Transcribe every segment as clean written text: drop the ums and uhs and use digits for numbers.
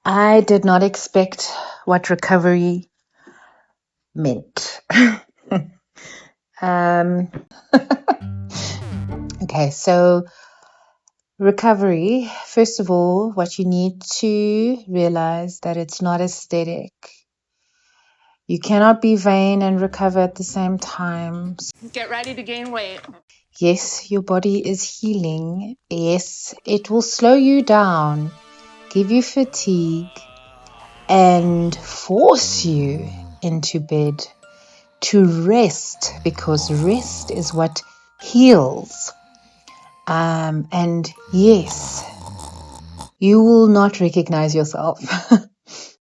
I did not expect what recovery meant. um, okay, so recovery, first of all, what you need to realize that it's not aesthetic. You cannot be vain and recover at the same time. Get ready to gain weight. Yes, your body is healing. Yes, it will slow you down, give you fatigue, and force you into bed to rest, because rest is what heals. And yes, you will not recognize yourself.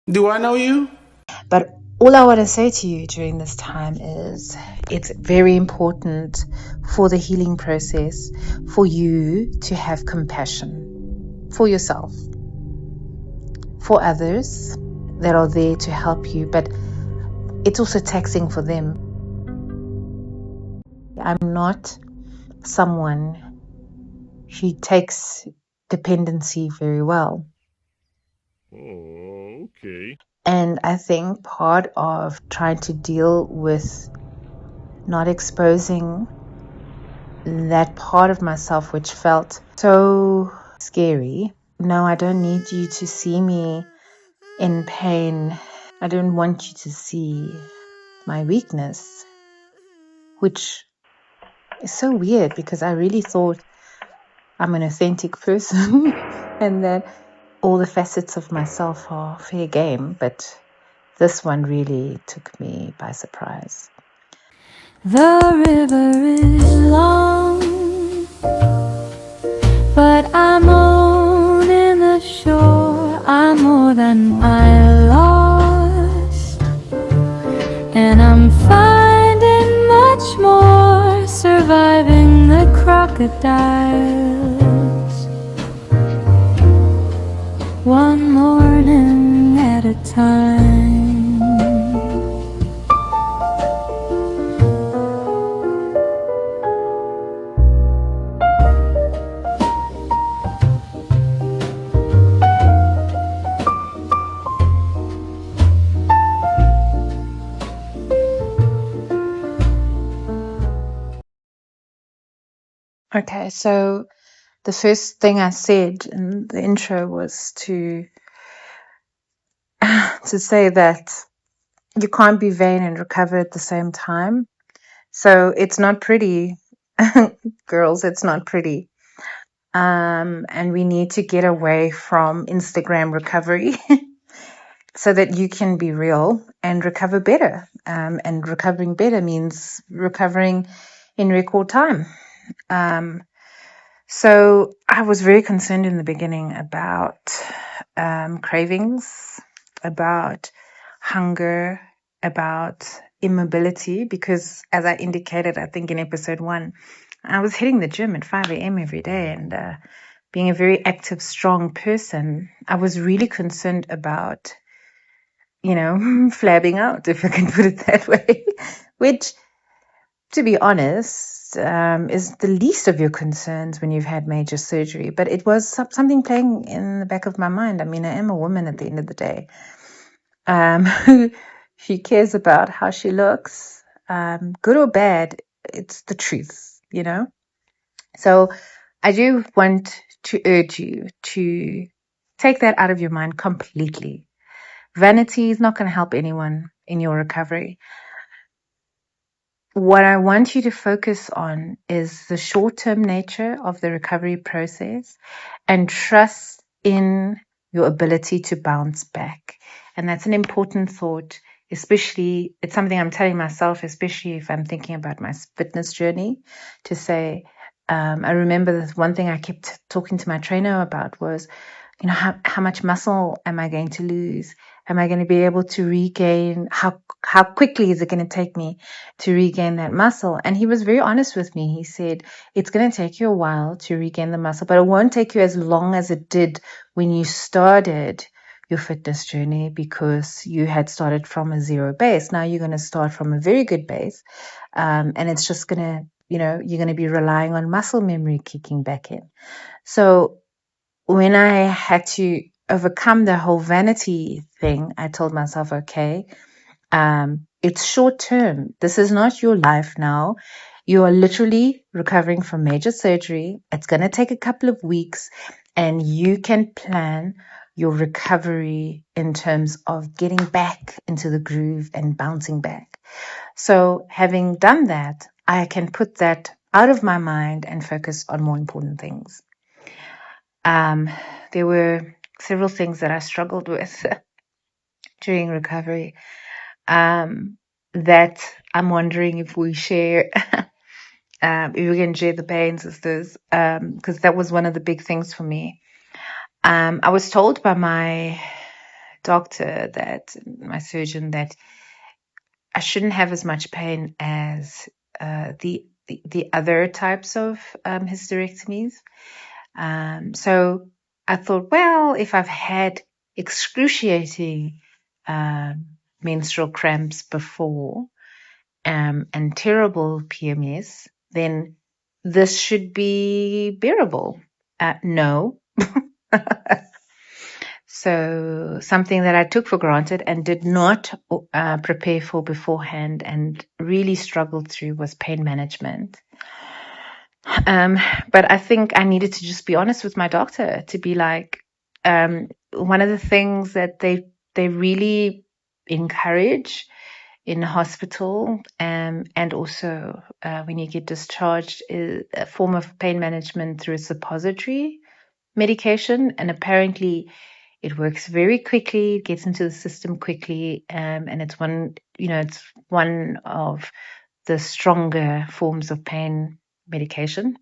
Do I know you? But all I want to say to you during this time is it's very important for the healing process for you to have compassion for yourself, for others that are there to help you, but it's also taxing for them. I'm not someone who takes dependency very well. Oh, okay. And I think part of trying to deal with not exposing that part of myself which felt so scary. No, I don't need you to see me in pain. I don't want you to see my weakness, which is so weird because I really thought I'm an authentic person and that all the facets of myself are fair game, but this one really took me by surprise. The river is long, but I'm owning the shore. I'm more than I lost, and I'm finding much more, surviving the crocodiles, one morning at a time. Okay, so the first thing I said in the intro was to say that you can't be vain and recover at the same time. So it's not pretty, girls, it's not pretty. And we need to get away from Instagram recovery so that you can be real and recover better. And recovering better means recovering in record time. So I was very concerned in the beginning about cravings, about hunger, about immobility, because as I indicated, I think in episode 1, I was hitting the gym at 5 a.m. every day and being a very active, strong person. I was really concerned about, flabbing out, if I can put it that way, which, to be honest, is the least of your concerns when you've had major surgery. But it was something playing in the back of my mind. I mean, I am a woman at the end of the day. She cares about how she looks, good or bad. It's the truth, So I do want to urge you to take that out of your mind completely. Vanity is not going to help anyone in your recovery. What I want you to focus on is the short-term nature of the recovery process and trust in your ability to bounce back. And that's an important thought, especially, it's something I'm telling myself, especially if I'm thinking about my fitness journey, to say, I remember this one thing I kept talking to my trainer about was, how much muscle am I going to lose? Am I going to be able to regain? How quickly is it going to take me to regain that muscle? And he was very honest with me. He said, it's going to take you a while to regain the muscle, but it won't take you as long as it did when you started your fitness journey, because you had started from a zero base. Now you're going to start from a very good base. And it's just going to, you're going to be relying on muscle memory kicking back in. So when I had to overcome the whole vanity thing, I told myself, okay, it's short term. This is not your life now. You are literally recovering from major surgery. It's going to take a couple of weeks, and you can plan your recovery in terms of getting back into the groove and bouncing back. So having done that, I can put that out of my mind and focus on more important things. There were several things that I struggled with during recovery that I'm wondering if we share, if we can share the pain, sisters, because that was one of the big things for me. I was told by my doctor, my surgeon, that I shouldn't have as much pain as the other types of hysterectomies. So I thought, well, if I've had excruciating menstrual cramps before and terrible PMS, then this should be bearable. No. So something that I took for granted and did not prepare for beforehand and really struggled through was pain management. But I think I needed to just be honest with my doctor to be like, one of the things that they really encourage in hospital and also when you get discharged is a form of pain management through a suppository medication, and apparently it works very quickly, it gets into the system quickly, and it's one of the stronger forms of pain medication.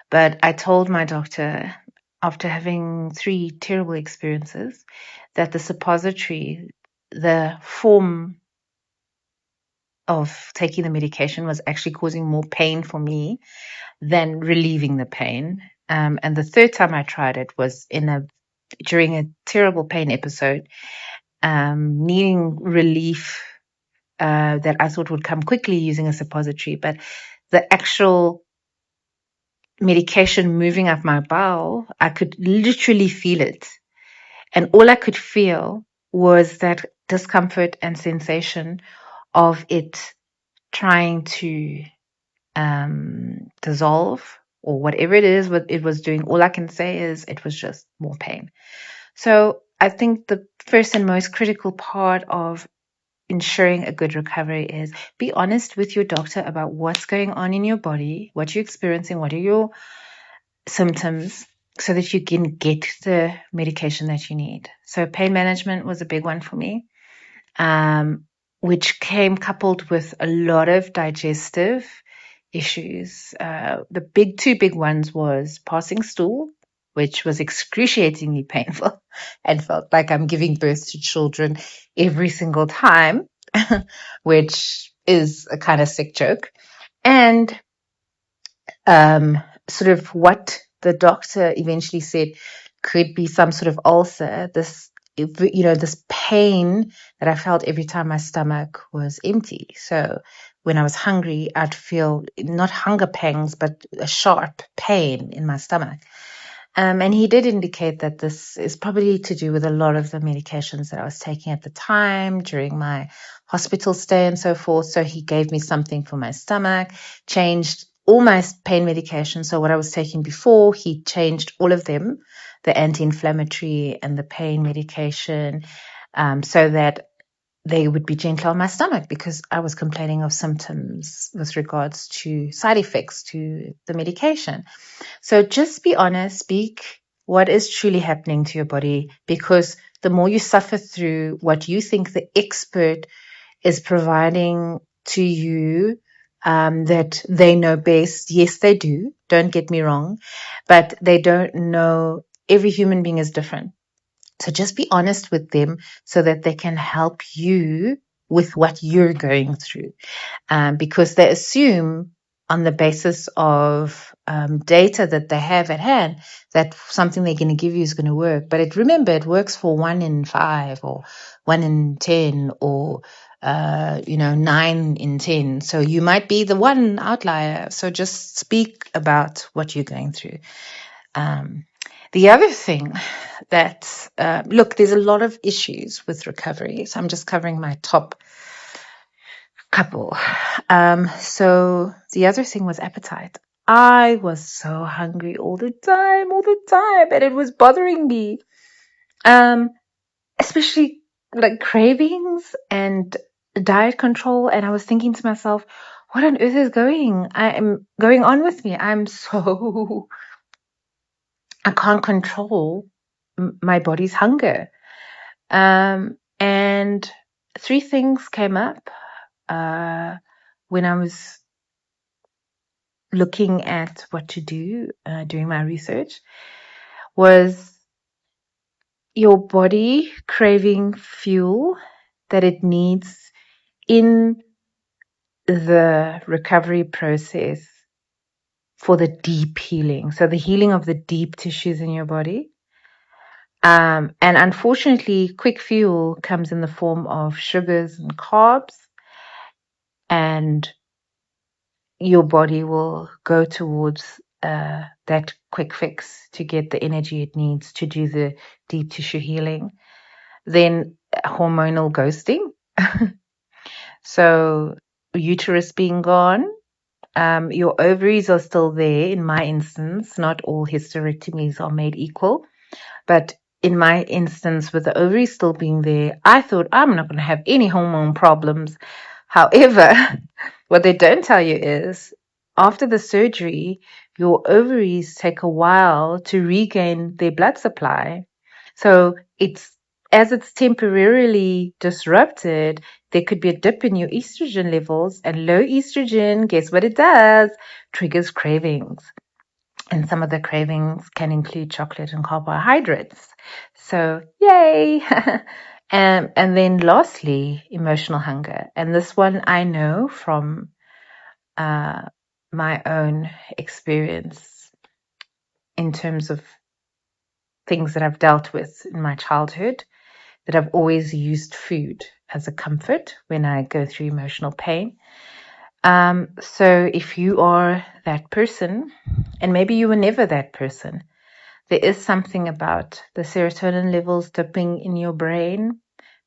But I told my doctor, after having 3 terrible experiences, that the suppository, the form of taking the medication, was actually causing more pain for me than relieving the pain. And the third time I tried it was during a terrible pain episode, needing relief that I thought would come quickly using a suppository, but the actual medication moving up my bowel, I could literally feel it. And all I could feel was that discomfort and sensation of it trying to dissolve or whatever it is what it was doing. All I can say is it was just more pain. So I think the first and most critical part of ensuring a good recovery is be honest with your doctor about what's going on in your body, what you're experiencing, what are your symptoms, so that you can get the medication that you need. So pain management was a big one for me, which came coupled with a lot of digestive issues. The two big ones was passing stool, which was excruciatingly painful and felt like I'm giving birth to children every single time, which is a kind of sick joke. And sort of what the doctor eventually said could be some sort of ulcer, this pain that I felt every time my stomach was empty. So when I was hungry, I'd feel not hunger pangs, but a sharp pain in my stomach. And he did indicate that this is probably to do with a lot of the medications that I was taking at the time during my hospital stay and so forth. So he gave me something for my stomach, changed all my pain medications. So what I was taking before, he changed all of them, the anti-inflammatory and the pain medication, so that they would be gentle on my stomach, because I was complaining of symptoms with regards to side effects to the medication. So just be honest, speak what is truly happening to your body, because the more you suffer through what you think the expert is providing to you, that they know best. Yes, they do. Don't get me wrong, but they don't know. Every human being is different. So just be honest with them so that they can help you with what you're going through, because they assume on the basis of data that they have at hand that something they're going to give you is going to work. But remember, it works for 1 in 5 or 1 in 10 or 9 in 10. So you might be the one outlier. So just speak about what you're going through. The other thing that, look, there's a lot of issues with recovery. So I'm just covering my top couple. So the other thing was appetite. I was so hungry all the time, and it was bothering me. Especially like cravings and diet control. And I was thinking to myself, what on earth is going on with me? I'm so, I can't control my body's hunger. And three things came up when I was looking at what to do doing my research was your body craving fuel that it needs in the recovery process for the deep healing. So the healing of the deep tissues in your body. And unfortunately, quick fuel comes in the form of sugars and carbs, and your body will go towards that quick fix to get the energy it needs to do the deep tissue healing. Then hormonal ghosting. So uterus being gone, your ovaries are still there. In my instance, not all hysterectomies are made equal, but in my instance, with the ovaries still being there, I thought I'm not going to have any hormone problems. However, what they don't tell you is after the surgery, your ovaries take a while to regain their blood supply. So as it's temporarily disrupted, there could be a dip in your estrogen levels, and low estrogen, guess what it does? Triggers cravings. And some of the cravings can include chocolate and carbohydrates. So, yay! And then lastly, emotional hunger. And this one I know from my own experience in terms of things that I've dealt with in my childhood, that I've always used food as a comfort when I go through emotional pain. So if you are that person, and maybe you were never that person, there is something about the serotonin levels dipping in your brain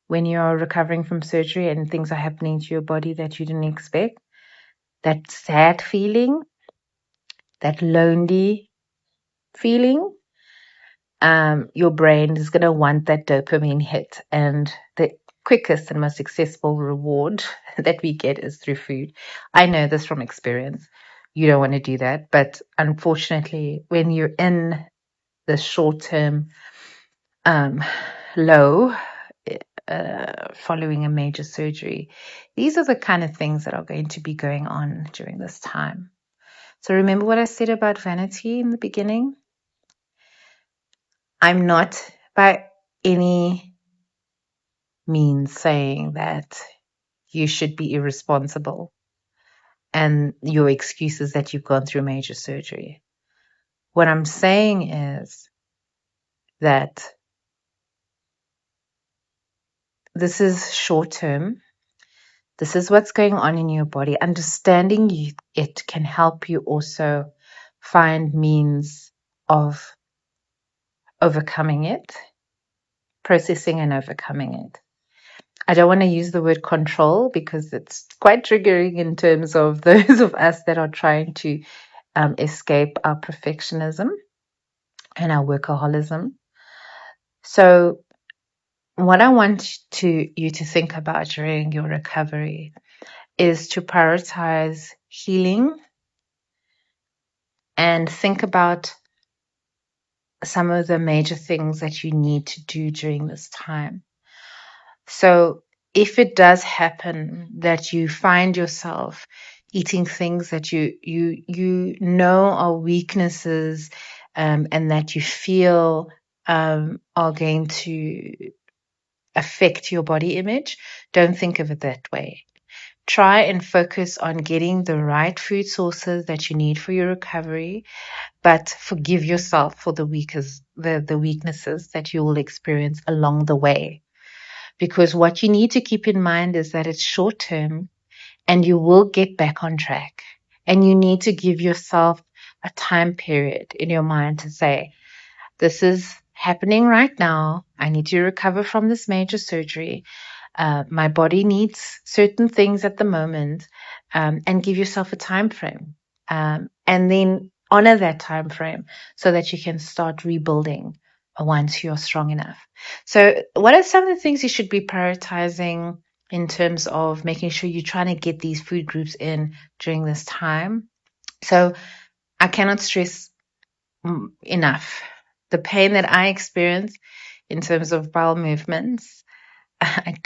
when you're recovering from surgery and things are happening to your body that you didn't expect. That sad feeling, that lonely feeling, your brain is going to want that dopamine hit. And the quickest and most successful reward that we get is through food. I know this from experience. You don't want to do that. But unfortunately, when you're in the short-term low following a major surgery, these are the kind of things that are going to be going on during this time. So remember what I said about vanity in the beginning? I'm not by any means saying that you should be irresponsible and your excuse is that you've gone through major surgery. What I'm saying is that this is short term. This is what's going on in your body. Understanding it can help you also find means of overcoming it, processing and overcoming it. I don't want to use the word control because it's quite triggering in terms of those of us that are trying to escape our perfectionism and our workaholism. So what I want you to think about during your recovery is to prioritize healing and think about some of the major things that you need to do during this time. So if it does happen that you find yourself eating things that you know are weaknesses and that you feel are going to affect your body image, don't think of it that way. Try and focus on getting the right food sources that you need for your recovery, but forgive yourself for the weaknesses that you will experience along the way. Because what you need to keep in mind is that it's short term and you will get back on track. And you need to give yourself a time period in your mind to say, This is happening right now. I need to recover from this major surgery. My body needs certain things at the moment, and give yourself a time frame, and then honor that time frame so that you can start rebuilding once you're strong enough. So, what are some of the things you should be prioritizing in terms of making sure you're trying to get these food groups in during this time? So, I cannot stress enough the pain that I experience in terms of bowel movements.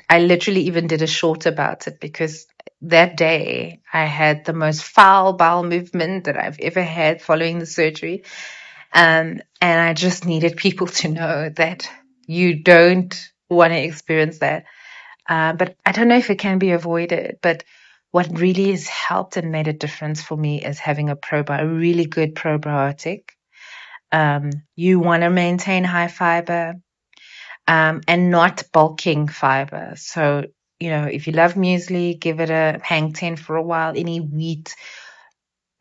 I literally even did a short about it because that day I had the most foul bowel movement that I've ever had following the surgery. And I just needed people to know that you don't want to experience that. But I don't know if it can be avoided. But what really has helped and made a difference for me is having a really good probiotic. You want to maintain high fiber, and not bulking fiber. So, if you love muesli, give it a hang 10 for a while. Any wheat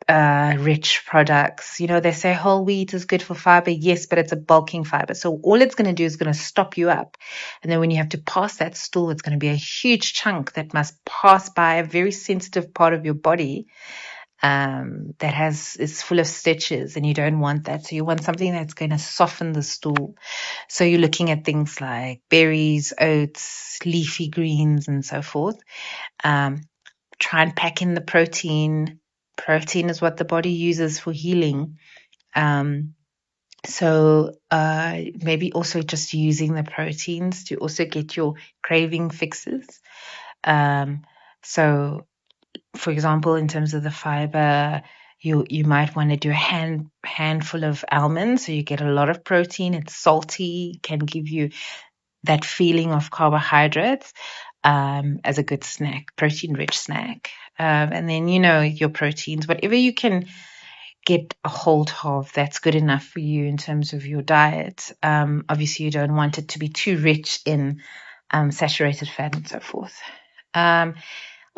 rich products, they say whole wheat is good for fiber. Yes, but it's a bulking fiber. So all it's going to do is going to stop you up. And then when you have to pass that stool, it's going to be a huge chunk that must pass by a very sensitive part of your body, that is full of stitches, and you don't want that. So you want something that's going to soften the stool. So you're looking at things like berries, oats, leafy greens, and so forth. Try and pack in the protein. Protein is what the body uses for healing. So maybe also just using the proteins to also get your craving fixes. So, for example, in terms of the fiber, you might want to do a handful of almonds, so you get a lot of protein. It's salty, can give you that feeling of carbohydrates, as a good snack, protein-rich snack. And then, your proteins, whatever you can get a hold of, that's good enough for you in terms of your diet. Obviously, you don't want it to be too rich in saturated fat and so forth.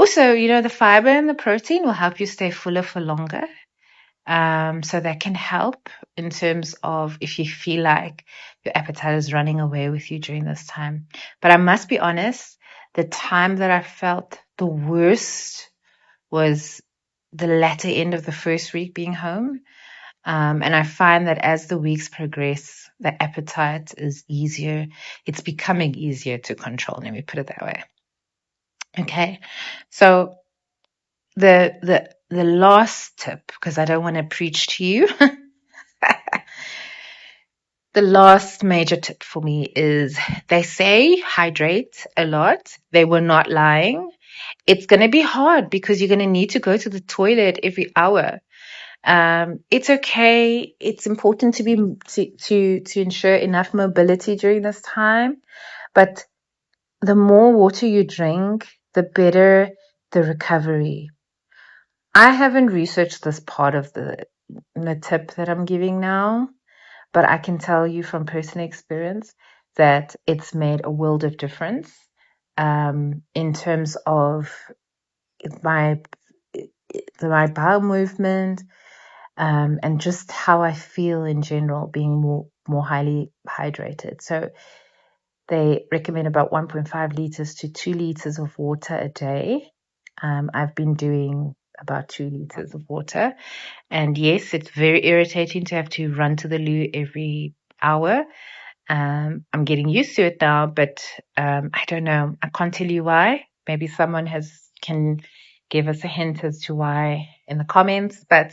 Also, the fiber and the protein will help you stay fuller for longer. So that can help in terms of if you feel like your appetite is running away with you during this time. But I must be honest, the time that I felt the worst was the latter end of the first week being home. And I find that as the weeks progress, the appetite is easier. It's becoming easier to control. Let me put it that way. Okay. So the last tip, because I don't want to preach to you, the last major tip for me is they say hydrate a lot. They were not lying. It's going to be hard because you're going to need to go to the toilet every hour. It's okay. It's important to ensure enough mobility during this time. But the more water you drink, the better the recovery. I haven't researched this part of the tip that I'm giving now, but I can tell you from personal experience that it's made a world of difference, in terms of my bowel movement, and just how I feel in general, being more highly hydrated. So they recommend about 1.5 liters to 2 liters of water a day. I've been doing about 2 liters of water. And yes, it's very irritating to have to run to the loo every hour. I'm getting used to it now, but I don't know. I can't tell you why. Maybe someone can give us a hint as to why in the comments, but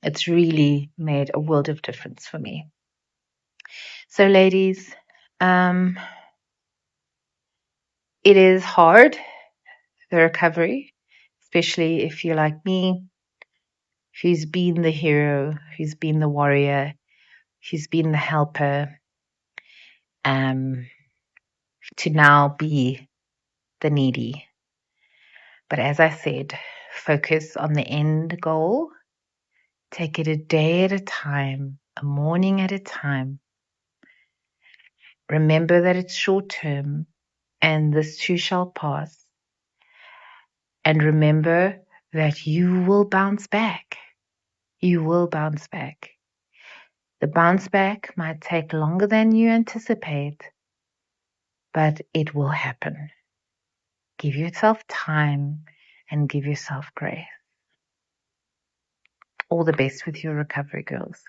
it's really made a world of difference for me. So, ladies, it is hard, the recovery, especially if you're like me, who's been the hero, who's been the warrior, who's been the helper, to now be the needy. But as I said, focus on the end goal. Take it a day at a time, a morning at a time. Remember that it's short term and this too shall pass. And remember that you will bounce back. You will bounce back. The bounce back might take longer than you anticipate, but it will happen. Give yourself time and give yourself grace. All the best with your recovery, girls.